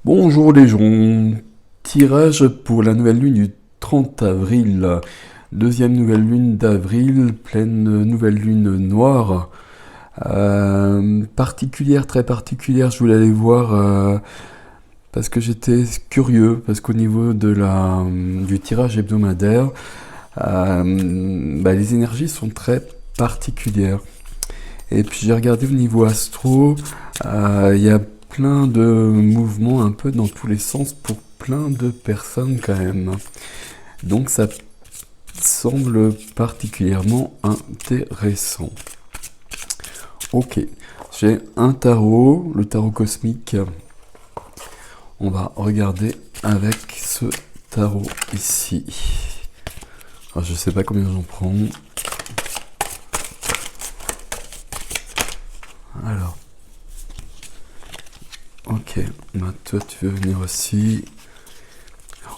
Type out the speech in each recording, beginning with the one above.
Bonjour les gens, tirage pour la nouvelle lune du 30 avril, deuxième nouvelle lune d'avril, pleine nouvelle lune noire, particulière, très particulière, je voulais aller voir parce que j'étais curieux, parce qu'au niveau du tirage hebdomadaire, les énergies sont très particulières. Et puis j'ai regardé au niveau astro, il y a plein de mouvements un peu dans tous les sens pour plein de personnes quand même. Donc ça semble particulièrement intéressant. Ok, j'ai un tarot, le tarot cosmique. On va regarder avec ce tarot ici. Alors je sais pas combien j'en prends. Alors. Ok, bah toi tu veux venir aussi.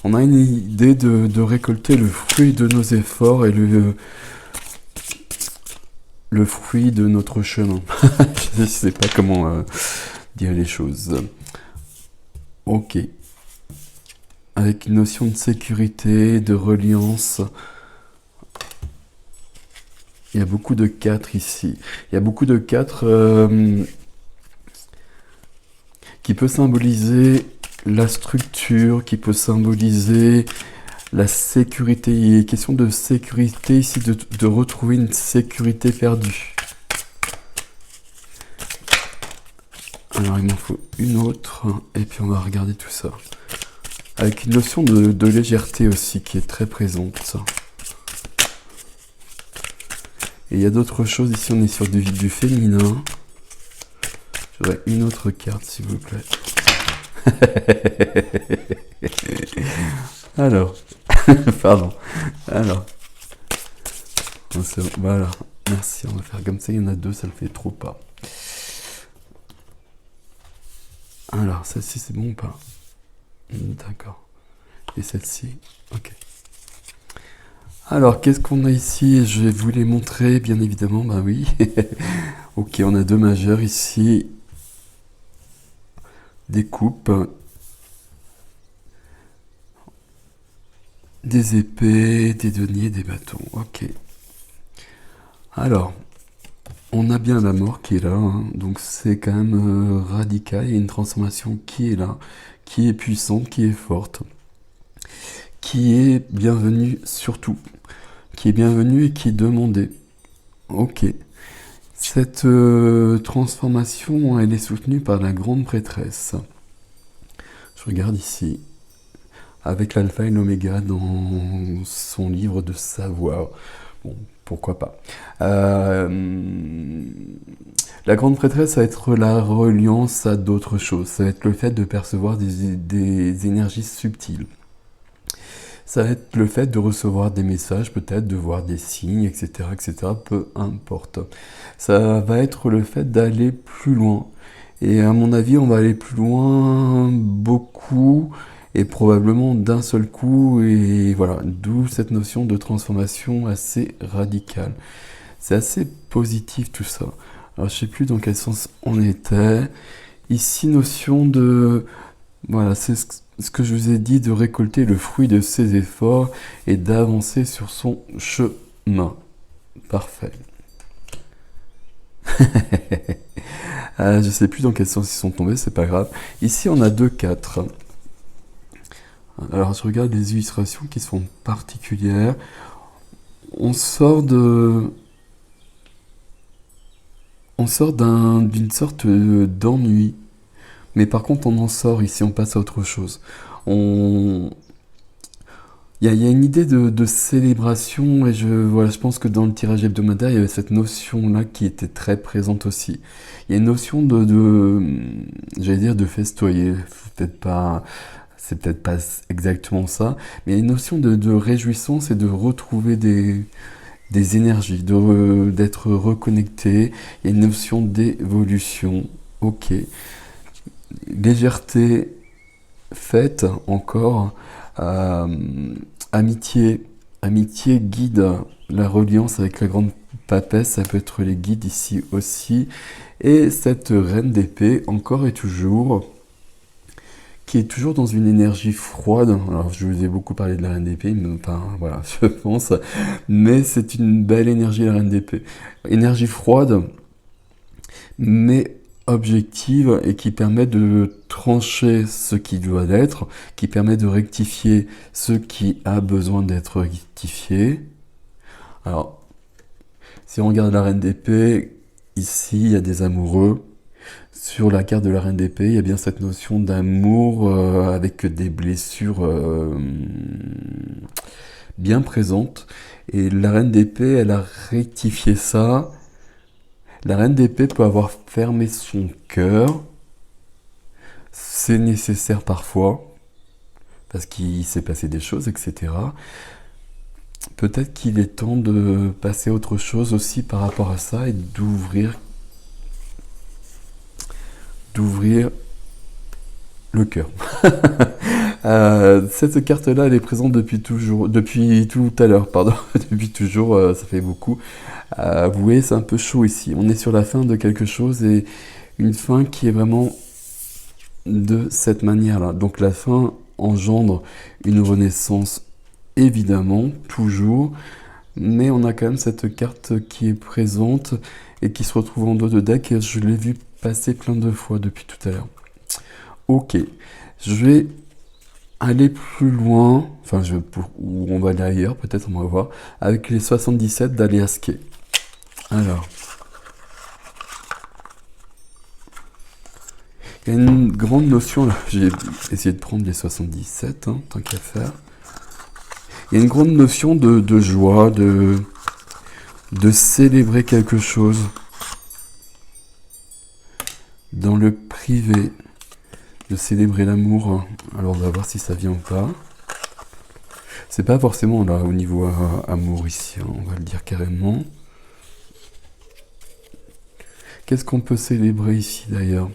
On a une idée de récolter le fruit de nos efforts et le fruit de notre chemin. Je ne sais pas comment dire les choses. Ok. Avec une notion de sécurité, de reliance. Il y a beaucoup de 4 ici. Il y a beaucoup de 4 qui peut symboliser la structure, qui peut symboliser la sécurité. Il est question de sécurité ici, de retrouver une sécurité perdue. Alors il m'en faut une autre, et puis on va regarder tout ça. Avec une notion de légèreté aussi qui est très présente. Et il y a d'autres choses, ici on est sur du féminin. J'aurais une autre carte s'il vous plaît. Alors, pardon. Alors, voilà, merci, on va faire comme ça, il y en a 2, ça le fait trop pas. Alors, celle-ci c'est bon ou pas? D'accord. Et celle-ci, ok. Alors, qu'est-ce qu'on a ici? Je vais vous les montrer, bien évidemment, bah oui. Ok, on a 2 majeurs ici. Des coupes. Des épées, des deniers, des bâtons. Ok. Alors, on a bien la mort qui est là, hein. Donc c'est quand même radical. Il y a une transformation qui est là, qui est puissante, qui est forte, qui est bienvenue surtout, qui est bienvenue et qui est demandée. Ok. Cette transformation, elle est soutenue par la grande prêtresse. Je regarde ici, avec l'alpha et l'oméga dans son livre de savoir. Bon, pourquoi pas. La grande prêtresse, ça va être la reliance à d'autres choses. Ça va être le fait de percevoir des énergies subtiles. Ça va être le fait de recevoir des messages, peut-être, de voir des signes, etc., etc., peu importe. Ça va être le fait d'aller plus loin. Et à mon avis, on va aller plus loin beaucoup et probablement d'un seul coup. Et voilà, d'où cette notion de transformation assez radicale. C'est assez positif tout ça. Alors je sais plus dans quel sens on était. Ici, notion de... Voilà, c'est ce que je vous ai dit, de récolter le fruit de ses efforts et d'avancer sur son chemin. Parfait. Je sais plus dans quel sens ils sont tombés, c'est pas grave. Ici, on a 2 4. Alors, je regarde les illustrations qui sont particulières. On sort d'une sorte d'ennui. Mais par contre, on en sort ici, on passe à autre chose. Il y a une idée de célébration, et je pense que dans le tirage hebdomadaire, il y avait cette notion-là qui était très présente aussi. Il y a une notion j'allais dire, de festoyer. C'est peut-être pas exactement ça, mais il y a une notion de réjouissance et de retrouver des énergies, d'être reconnecté. Il y a une notion d'évolution. Ok. Légèreté faite encore. Amitié guide la reliance avec la grande papesse, ça peut être les guides ici aussi. Et cette reine d'épée, encore et toujours, qui est toujours dans une énergie froide. Alors, je vous ai beaucoup parlé de la reine d'épée, mais enfin, voilà, je pense. Mais c'est une belle énergie, la reine d'épée. Énergie froide, mais objective et qui permet de trancher ce qui doit l'être, qui permet de rectifier ce qui a besoin d'être rectifié. Alors, si on regarde la reine d'épée, ici, il y a des amoureux. Sur la carte de la reine d'épée, il y a bien cette notion d'amour avec des blessures bien présentes. Et la reine d'épée, elle a rectifié ça. La reine d'épée peut avoir fermé son cœur. C'est nécessaire parfois, parce qu'il s'est passé des choses, etc. Peut-être qu'il est temps de passer à autre chose aussi par rapport à ça et d'ouvrir le cœur. Cette carte-là, elle est présente depuis tout à l'heure, pardon, depuis toujours, ça fait beaucoup. Vous voyez, c'est un peu chaud ici. On est sur la fin de quelque chose et une fin qui est vraiment de cette manière-là. Donc la fin engendre une renaissance, évidemment, toujours, mais on a quand même cette carte qui est présente et qui se retrouve en dos de deck et je l'ai vu passer plein de fois depuis tout à l'heure. Ok, je vais aller plus loin, enfin ou on va aller ailleurs, peut-être on va voir, avec les 77 d'Alias Kay. Alors, il y a une grande notion, là, j'ai essayé de prendre les 77, hein, tant qu'à faire. Il y a une grande notion de joie, de célébrer quelque chose dans le privé, de célébrer l'amour. Alors on va voir si ça vient ou pas. C'est pas forcément là au niveau amour ici, hein, on va le dire carrément. Qu'est-ce qu'on peut célébrer ici d'ailleurs?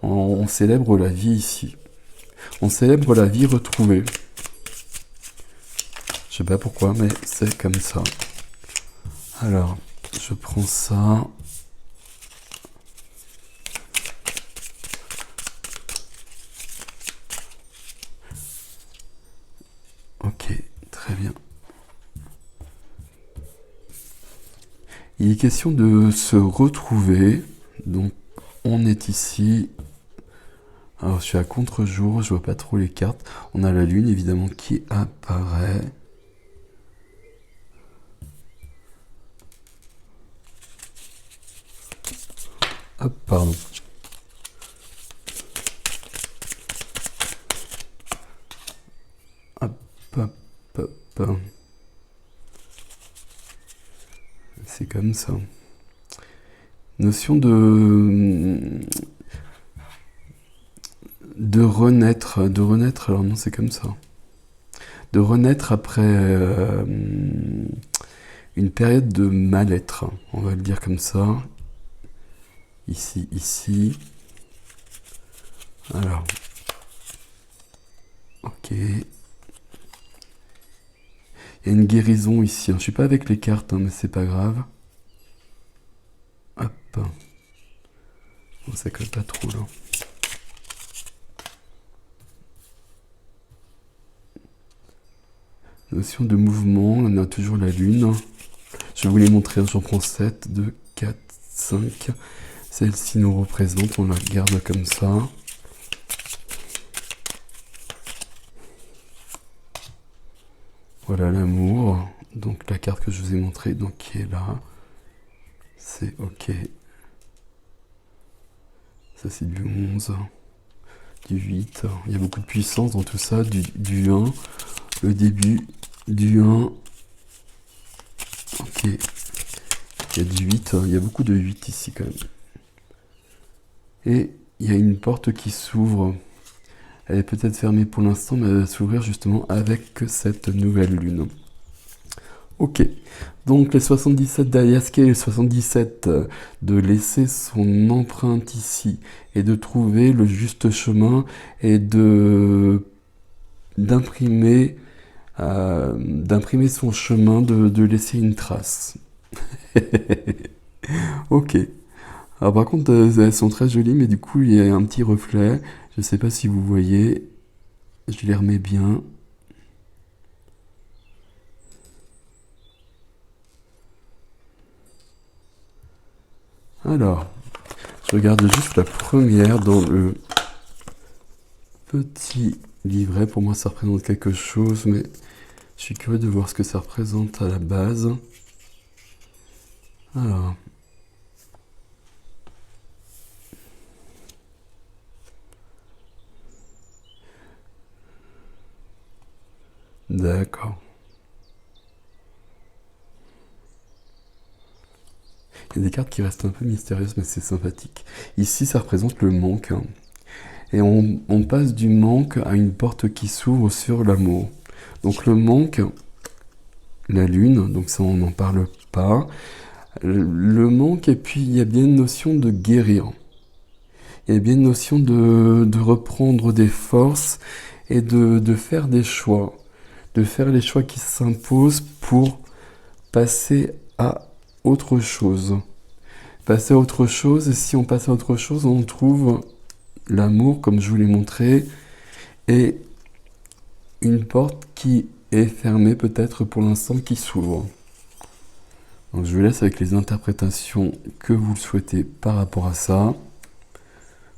On célèbre la vie ici. On célèbre la vie retrouvée. Je sais pas pourquoi, mais c'est comme ça. Alors, je prends ça. Ok, très bien. Il est question de se retrouver. Donc, on est ici. Alors, je suis à contre-jour, je vois pas trop les cartes. On a la lune, évidemment, qui apparaît. Hop, pardon. Hop, hop, hop. C'est comme ça. Notion de renaître, alors non, c'est comme ça. De renaître après une période de mal-être, on va le dire comme ça. Ici. Alors. Ok. Il y a une guérison ici. Je suis pas avec les cartes, mais c'est pas grave. Hop. Bon, ça colle pas trop là. Notion de mouvement, on a toujours la lune. Je vais vous les montrer, j'en prends 7, 2, 4, 5. Celle-ci nous représente, on la garde comme ça. Voilà l'amour. Donc la carte que je vous ai montrée, donc qui est là. C'est ok. Ça c'est du 11, du 8. Il y a beaucoup de puissance dans tout ça, du 1. Le début du 1. Ok. Il y a du 8, il y a beaucoup de 8 ici quand même. Et il y a une porte qui s'ouvre. Elle est peut-être fermée pour l'instant, mais elle va s'ouvrir justement avec cette nouvelle lune. Ok, donc les 77 d'Alias Kay, les 77 de laisser son empreinte ici et de trouver le juste chemin et d'imprimer son chemin, de laisser une trace. Ok. Alors par contre, elles sont très jolies, mais du coup, il y a un petit reflet. Je ne sais pas si vous voyez. Je les remets bien. Alors, je regarde juste la première dans le petit livret. Pour moi, ça représente quelque chose, mais je suis curieux de voir ce que ça représente à la base. Alors. D'accord. Il y a des cartes qui restent un peu mystérieuses, mais c'est sympathique. Ici, ça représente le manque. Et on passe du manque à une porte qui s'ouvre sur l'amour. Donc le manque, la lune, donc ça on n'en parle pas. Le manque, et puis il y a bien une notion de guérir. Il y a bien une notion de reprendre des forces et de faire des choix. De faire les choix qui s'imposent pour passer à autre chose. Passer à autre chose, et si on passe à autre chose, on trouve l'amour, comme je vous l'ai montré, et une porte qui est fermée peut-être pour l'instant, qui s'ouvre. Donc je vous laisse avec les interprétations que vous le souhaitez par rapport à ça.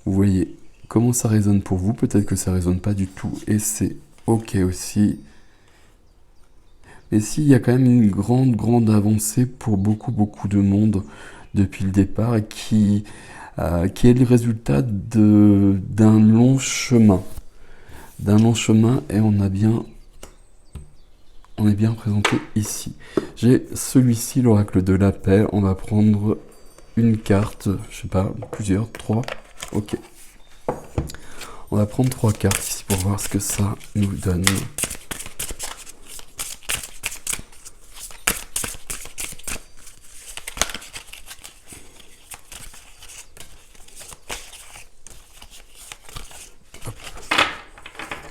Vous voyez comment ça résonne pour vous, peut-être que ça résonne pas du tout, et c'est ok aussi. Mais si, il y a quand même une grande avancée pour beaucoup de monde depuis le départ, et qui est le résultat d'un long chemin. Et on est bien présenté ici. J'ai celui-ci, l'oracle de la paix. On va prendre une carte, je sais pas, plusieurs, 3. Ok. On va prendre 3 cartes ici pour voir ce que ça nous donne.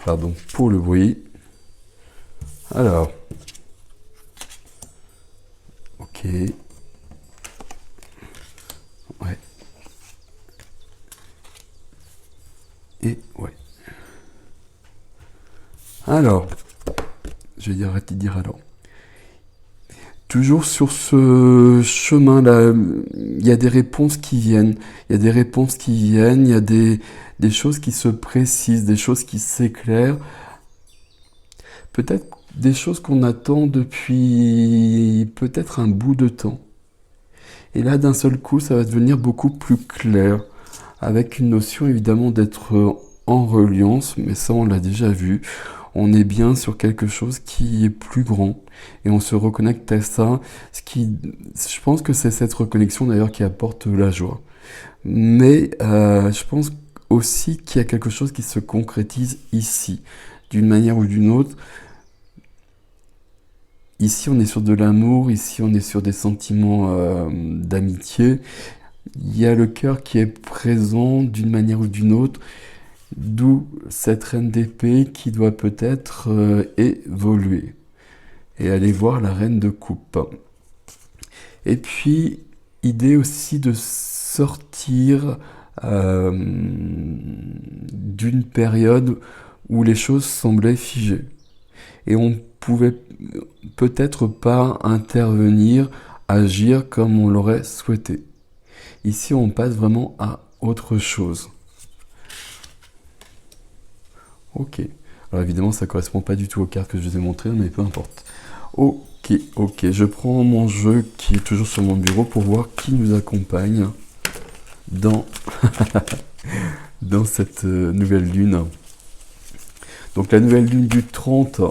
Pardon pour le bruit. Alors. Ok. Ouais. Et ouais. Alors. Je vais dire alors. Toujours sur ce chemin-là, il y a des réponses qui viennent. Il y a des choses qui se précisent, des choses qui s'éclairent. Peut-être des choses qu'on attend depuis peut-être un bout de temps. Et là, d'un seul coup, ça va devenir beaucoup plus clair, avec une notion évidemment d'être en reliance, mais ça on l'a déjà vu. On est bien sur quelque chose qui est plus grand, et on se reconnecte à ça. Je pense que c'est cette reconnexion d'ailleurs qui apporte la joie. Mais je pense aussi qu'il y a quelque chose qui se concrétise ici, d'une manière ou d'une autre. Ici, on est sur de l'amour, ici, on est sur des sentiments d'amitié. Il y a le cœur qui est présent d'une manière ou d'une autre, d'où cette reine d'épée qui doit peut-être évoluer et aller voir la reine de coupe. Et puis, idée aussi de sortir d'une période où les choses semblaient figées. Et on pouvait peut-être pas intervenir, agir comme on l'aurait souhaité. Ici, on passe vraiment à autre chose. Ok. Alors évidemment, ça correspond pas du tout aux cartes que je vous ai montrées, mais peu importe. Ok. Je prends mon jeu qui est toujours sur mon bureau pour voir qui nous accompagne dans, dans cette nouvelle lune. Donc la nouvelle lune du 30,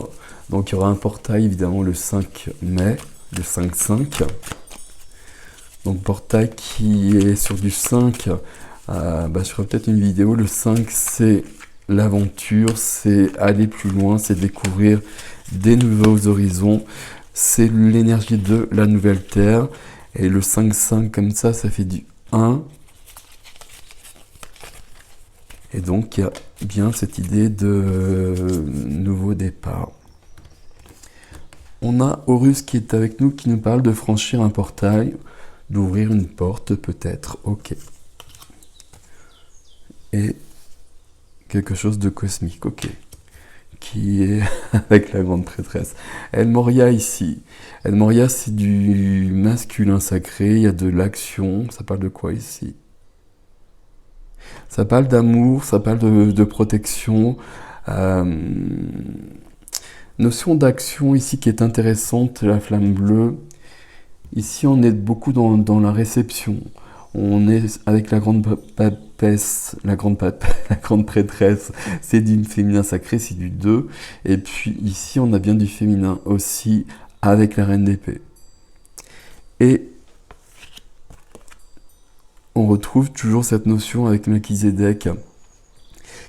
donc il y aura un portail évidemment le 5 mai, le 5-5. Donc portail qui est sur du 5, je ferai peut-être une vidéo. Le 5 c'est l'aventure, c'est aller plus loin, c'est découvrir des nouveaux horizons, c'est l'énergie de la nouvelle terre. Et le 5-5 comme ça fait du 1. Et donc il y a bien cette idée de nouveau départ. On a Horus qui est avec nous, qui nous parle de franchir un portail, d'ouvrir une porte peut-être, ok. Et quelque chose de cosmique, ok. qui est avec la grande prêtresse. El Moria ici. El Moria, c'est du masculin sacré, il y a de l'action. Ça parle de quoi ici? Ça parle d'amour, ça parle de protection. Euh, Notion d'action ici qui est intéressante, la flamme bleue. Ici, on est beaucoup dans la réception. On est avec la grande papesse, la grande prêtresse, c'est du féminin sacré, c'est du 2. Et puis ici, on a bien du féminin aussi avec la reine d'épée. Et on retrouve toujours cette notion avec Melchizedek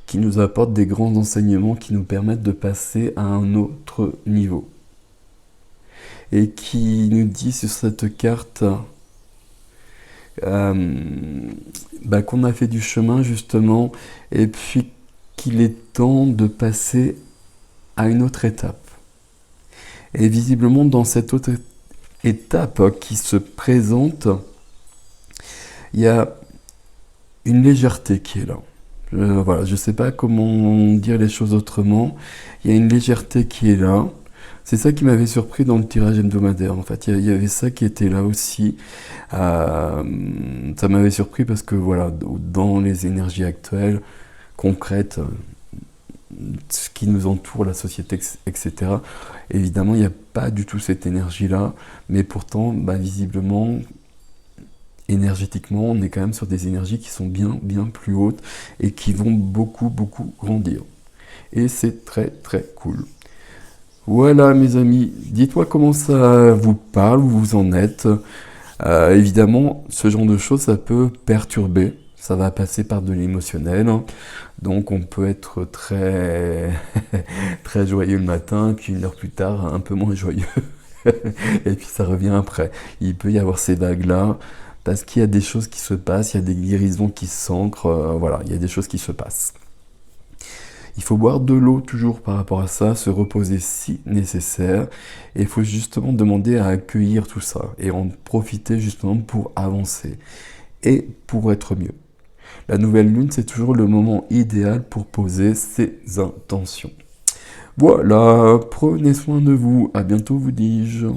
qui nous apporte des grands enseignements qui nous permettent de passer à un autre niveau. Et qui nous dit sur cette carte qu'on a fait du chemin justement, et puis qu'il est temps de passer à une autre étape. Et visiblement dans cette autre étape qui se présente, il y a une légèreté qui est là. Voilà, je ne sais pas comment dire les choses autrement. Il y a une légèreté qui est là. C'est ça qui m'avait surpris dans le tirage hebdomadaire. En fait, il y avait ça qui était là aussi. Ça m'avait surpris parce que voilà, dans les énergies actuelles, concrètes, ce qui nous entoure, la société, etc. Évidemment, il n'y a pas du tout cette énergie-là, mais pourtant, visiblement, énergétiquement, on est quand même sur des énergies qui sont bien plus hautes et qui vont beaucoup grandir. Et c'est très cool. Voilà mes amis, dites-moi comment ça vous parle, où vous en êtes. Évidemment, ce genre de choses, ça peut perturber. Ça va passer par de l'émotionnel. Donc on peut être très joyeux le matin, puis une heure plus tard, un peu moins joyeux. Et puis ça revient après. Il peut y avoir ces vagues-là, parce qu'il y a des choses qui se passent, il y a des guérisons qui s'ancrent, voilà, il y a des choses qui se passent. Il faut boire de l'eau toujours par rapport à ça, se reposer si nécessaire, et il faut justement demander à accueillir tout ça, et en profiter justement pour avancer, et pour être mieux. La nouvelle lune, c'est toujours le moment idéal pour poser ses intentions. Voilà, prenez soin de vous, à bientôt vous dis-je.